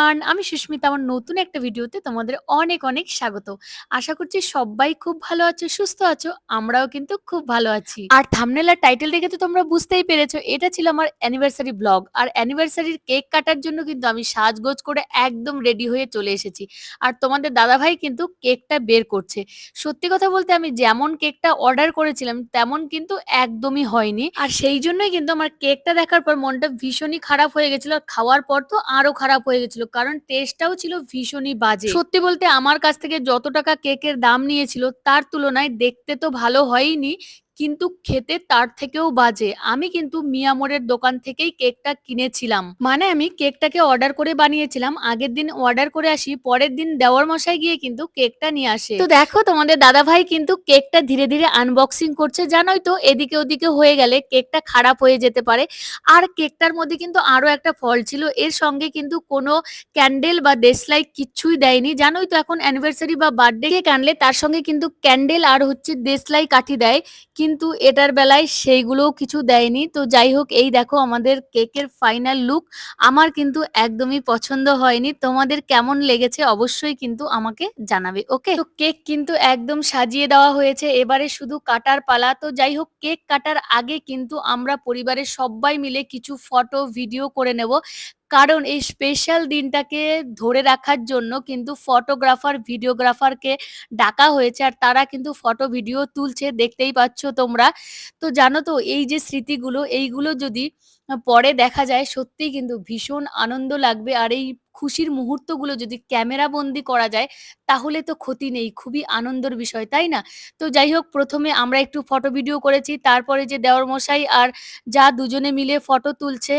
Everyone, আমি সুস্মিতা। আমার নতুন একটা ভিডিওতে তোমাদের অনেক অনেক স্বাগত। আশা করছি সবাই খুব ভালো আছো, সুস্থ আছো। আমরাও কিন্তু খুব ভালো আছি। আর থাম্বনেল আর টাইটেল দেখে তো তোমরা বুঝতেই পেরেছো, এটা ছিল আমার অ্যানিভার্সারি ব্লগ। আর অ্যানিভার্সারির কেক কাটার জন্য কিন্তু আমি সাজগোজ করে একদম রেডি হয়ে চলে এসেছি। আর তোমাদের দাদাভাই কিন্তু কেকটা বের করছে। সত্যি কথা বলতে আমি যেমন কেকটা অর্ডার করেছিলাম তেমন কিন্তু একদমই হয়নি। আর সেই জন্যই কিন্তু আমার কেকটা দেখার পর মনটা ভীষণই খারাপ হয়ে গেছিল। আর খাওয়ার পর তো আরো খারাপ হয়ে গেছিল, কারণ টেস্টটাও ছিল ভীষণই বাজে। সত্যি বলতে আমার কাছ থেকে যত টাকা কেকের দাম নিয়েছিল তার তুলনায় দেখতে তো ভালো হয়নি, কিন্তু খেতে তার থেকেও বাজে। আমি কিন্তু মিয়ামোরের দোকান থেকেই কেকটা কিনেছিলাম। মানে আমি কেকটাকে অর্ডার করে বানিয়েছিলাম, আগের দিন অর্ডার করে আসি, পরের দিন দেওয়ার মশাই গিয়ে কিন্তু কেকটা নিয়ে আসে। তো দেখো তোমাদের দাদা ভাই কিন্তু কেকটা ধীরে ধীরে আনবক্সিং করছে। জানোই তো এদিকে ওদিকে হয়ে গেলে কেকটা খারাপ হয়ে যেতে পারে। আর কেকটার মধ্যে কিন্তু আরো একটা ফল ছিল, এর সঙ্গে কিন্তু কোনো ক্যান্ডেল বা দেশলাই কিচ্ছুই দেয়নি। জানোই তো এখন অ্যানিভার্সারি বা বার্থডে কেক আনলে তার সঙ্গে কিন্তু ক্যান্ডেল আর হচ্ছে দেশলাই কাঠি দেয়, কিন্তু এটার বেলায় সেইগুলোও কিছু দেয়নি। তো যাই হোক, এই দেখো আমাদের কেকের ফাইনাল লুক। আমার কিন্তু একদমই পছন্দ হয়নি। তোমাদের কেমন লেগেছে অবশ্যই কিন্তু আমাকে জানাবে। ওকে, তো কেক কিন্তু একদম সাজিয়ে দেওয়া হয়েছে, এবারে শুধু কাটার পালা। তো যাই হোক, কেক কাটার আগে কিন্তু আমরা পরিবারের সবাই মিলে কিছু ফটো ভিডিও করে নেব, কারণ এই স্পেশাল দিনটাকে ধরে রাখার জন্য কিন্তু ফটোগ্রাফার ভিডিওগ্রাফারকে ডাকা হয়েছে। আর তারা কিন্তু ফটো ভিডিও তুলছে, দেখতেই পাচ্ছ তোমরা। তো জানো তো এই যে স্মৃতিগুলো, এইগুলো যদি পরে দেখা যায় সত্যিই কিন্তু ভীষণ আনন্দ লাগবে। আর এই খুশির মুহূর্তগুলো যদি ক্যামেরা বন্দি করা যায় তাহলে তো ক্ষতি নেই, খুবই আনন্দের বিষয়, তাই না? তো যাই হোক, প্রথমে আমরা একটু ফটো ভিডিও করেছি, তারপরে যে দেওর মশাই আর যা দুজনে মিলে ফটো তুলছে,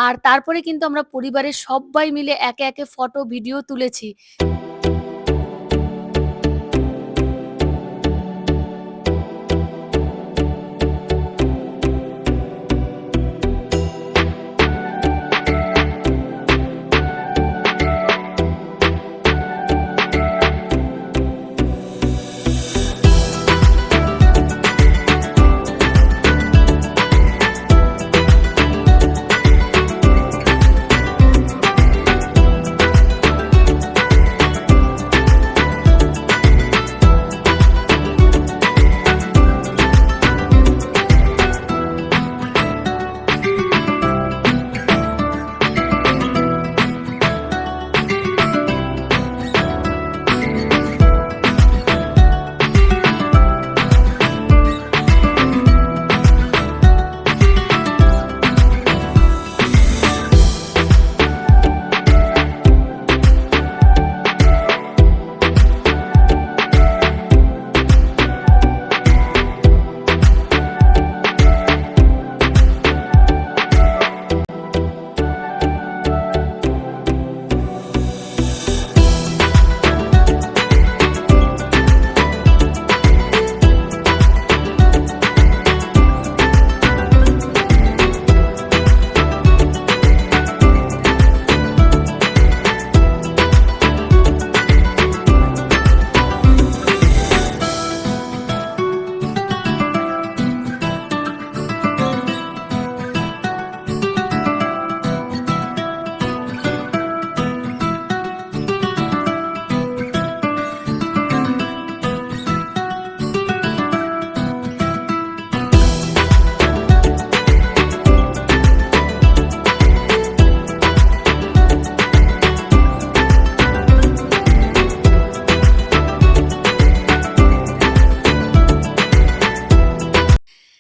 আর তারপরে কিন্তু আমরা পরিবারের সবাই মিলে একে একে ফটো ভিডিও তুলেছি।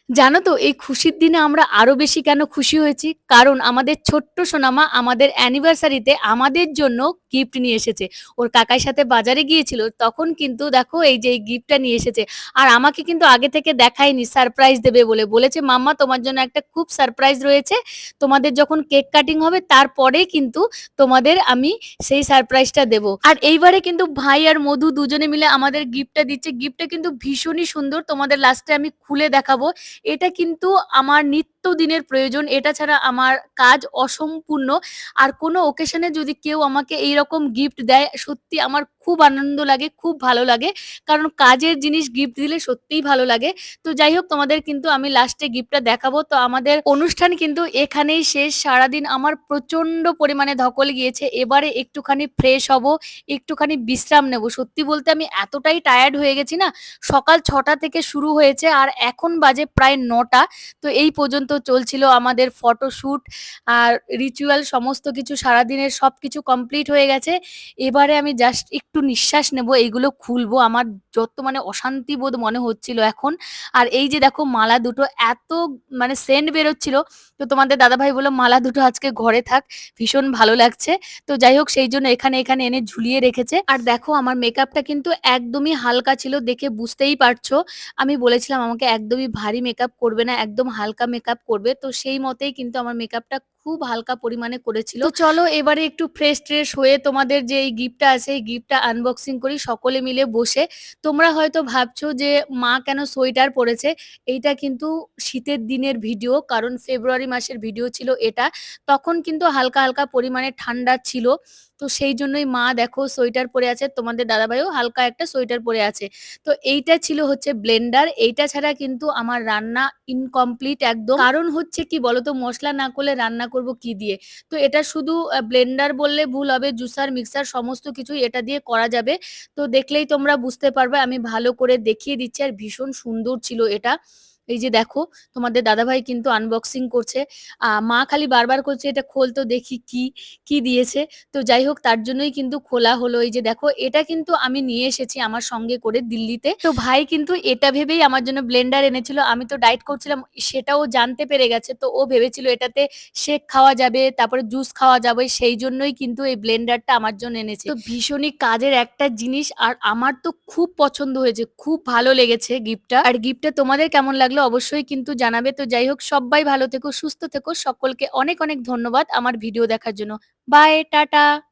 জানো তো এই খুশির দিনে আমরা আরো বেশি কেন খুশি হয়েছি? কারণ আমাদের ছোট্ট সোনামা আমাদের অ্যানিভার্সারিতে আমাদের জন্য গিফট নিয়ে এসেছে। ওর কাকার সাথে বাজারে গিয়েছিল, তখন কিন্তু দেখো এই যে এই গিফটটা নিয়ে এসেছে। আর আমাকে কিন্তু আগে থেকে দেখায়নি, সারপ্রাইজ দেবে বলে বলেছে, মাম্মা তোমার জন্য একটা খুব সারপ্রাইজ রয়েছে, তোমাদের যখন কেক কাটিং হবে তারপরে কিন্তু তোমাদের আমি সেই সারপ্রাইজটা দেব। আর এইবারে কিন্তু ভাই আর মধু দুজনে মিলে আমাদের গিফটটা দিচ্ছে। গিফটটা কিন্তু ভীষণই সুন্দর, তোমাদের লাস্টে আমি খুলে দেখাবো। এটা কিন্তু আমার নিত্য দিনের প্রয়োজন। এটা ছাড়া আমার কাজ অসম্পূর্ণ। আর কোনো occasion এ যদি কেউ আমাকে এইরকম গিফট দেয়, সত্যি আমার খুব আনন্দ লাগে, খুব ভালো লাগে। কারণ কাজের জিনিস গিফট দিলে সত্যিই ভালো লাগে। তো যাই হোক তোমাদের কিন্তু আমি লাস্টে গিফটটা দেখাবো। তো আমাদের অনুষ্ঠান কিন্তু এখানেই শেষ। সারাদিন আমার প্রচন্ড পরিমাণে ধকল গিয়েছে। এবারে একটুখানি ফ্রেশ হবো, একটুখানি বিশ্রাম নেবো। সত্যি বলতে আমি এতটাই টায়ার্ড হয়ে গেছি না, সকাল ৬টা থেকে শুরু হয়েছে আর এখন বাজে প্রায় ৯টা। তো এই পর্যন্ত চলছিল আমাদের ফটোশুট আর রিচুয়াল সমস্ত কিছু সারাদিনের সবকিছু কমপ্লিট হয়ে গেছে। এবারে আমি জাস্ট একটু নিঃশ্বাস নেবো, এইগুলো খুলবো। আমার যত মানে অশান্তি বোধ মনে হচ্ছিল এখন। আর এই যে দেখো মালা দুটো এত মানে সেন্ট বেরোচ্ছিল, তো তোমাদের দাদাভাই বলল মালা দুটো আজকে ঘরে থাক, ভীষণ ভালো লাগছে। তো যাই হোক সেই জন্য এখানে এনে ঝুলিয়ে রেখেছে। আর দেখো আমার মেকআপটা কিন্তু একদমই হালকা ছিল, দেখে বুঝতেই পারছো। আমি বলেছিলাম আমাকে একদমই ভারী মেকআপ করবে না, একদম হালকা মেকআপ করবে। তো সেই মতেই কিন্তু আমার মেকআপটা খুব হালকা পরিমাণে করেছিল। তো চলো এবারে একটু ফ্রেশ-ট্রেশ হয়ে তোমাদের যে এই গিফটটা আছে এই গিফটটা আনবক্সিং করি সকলে মিলে বসে। তোমরা হয়তো ভাবছো যে মা কেন সোয়েটার পরেছে? এইটা কিন্তু শীতের দিনের ভিডিও, কারণ ফেব্রুয়ারি মাসের ভিডিও ছিল এটা। তখন কিন্তু হালকা, হালকা পরিমাণে ঠান্ডা ছিল। তো সেই জন্যই মা দেখো সোয়েটার পরে আছে। তোমাদের দাদাভাইও হালকা একটা সোয়েটার পরে আছে। তো এইটা ছিল হচ্ছে ব্লেন্ডার। এইটা ছাড়া কিন্তু আমার রান্না ইনকমপ্লিট একদম। কারণ হচ্ছে কি বলতো? মসলা না করলে রান্না করব কি দিয়ে? তো এটা শুধু ব্লেন্ডার বললে ভুল হবে। জুসার, মিক্সার সমস্ত কিছুই এটা দিয়ে করা যাবে। তো দেখলেই তোমরা বুঝতে পারবে। আমি ভালো করে দেখিয়ে দিচ্ছি আর ভীষণ সুন্দর ছিল এটা। এই যে দেখো তোমাদের দাদাভাই কিন্তু আনবক্সিং করছে। মা খালি বারবার করছে, "এটা খোল তো দেখি কি, কি দিয়েছে?" তো যাই হোক তার জন্যই কিন্তু খোলা হলো। এই যে দেখো এটা কিন্তু আমি নিয়ে এসেছি আমার সঙ্গে করে দিল্লিতে। তো ভাই কিন্তু এটা ভেবেই আমার জন্য ব্লেন্ডার এনেছিল। আমি তো ডায়েট করছিলাম সেটাও জানতে পেরে গেছে। তো ও ভেবেছিল এটাতে শেক খাওয়া যাবে, তারপরে জুস খাওয়া যাবে। সেই জন্যই কিন্তু এই ব্লেন্ডারটা আমার জন্য এনেছে। তো ভীষণই কাজের একটা জিনিস আর আমার তো খুব পছন্দ হয়েছে। খুব ভালো লেগেছে গিফটটা। আর গিফটটা তোমাদের কেমন লাগলো অবশ্যই কিন্তু জানাবে। তো যাই হোক সব্বাই ভালো থেকো, সুস্থ থেকো। সকলকে অনেক, অনেক ধন্যবাদ আমার ভিডিও দেখার জন্য। Bye, tata.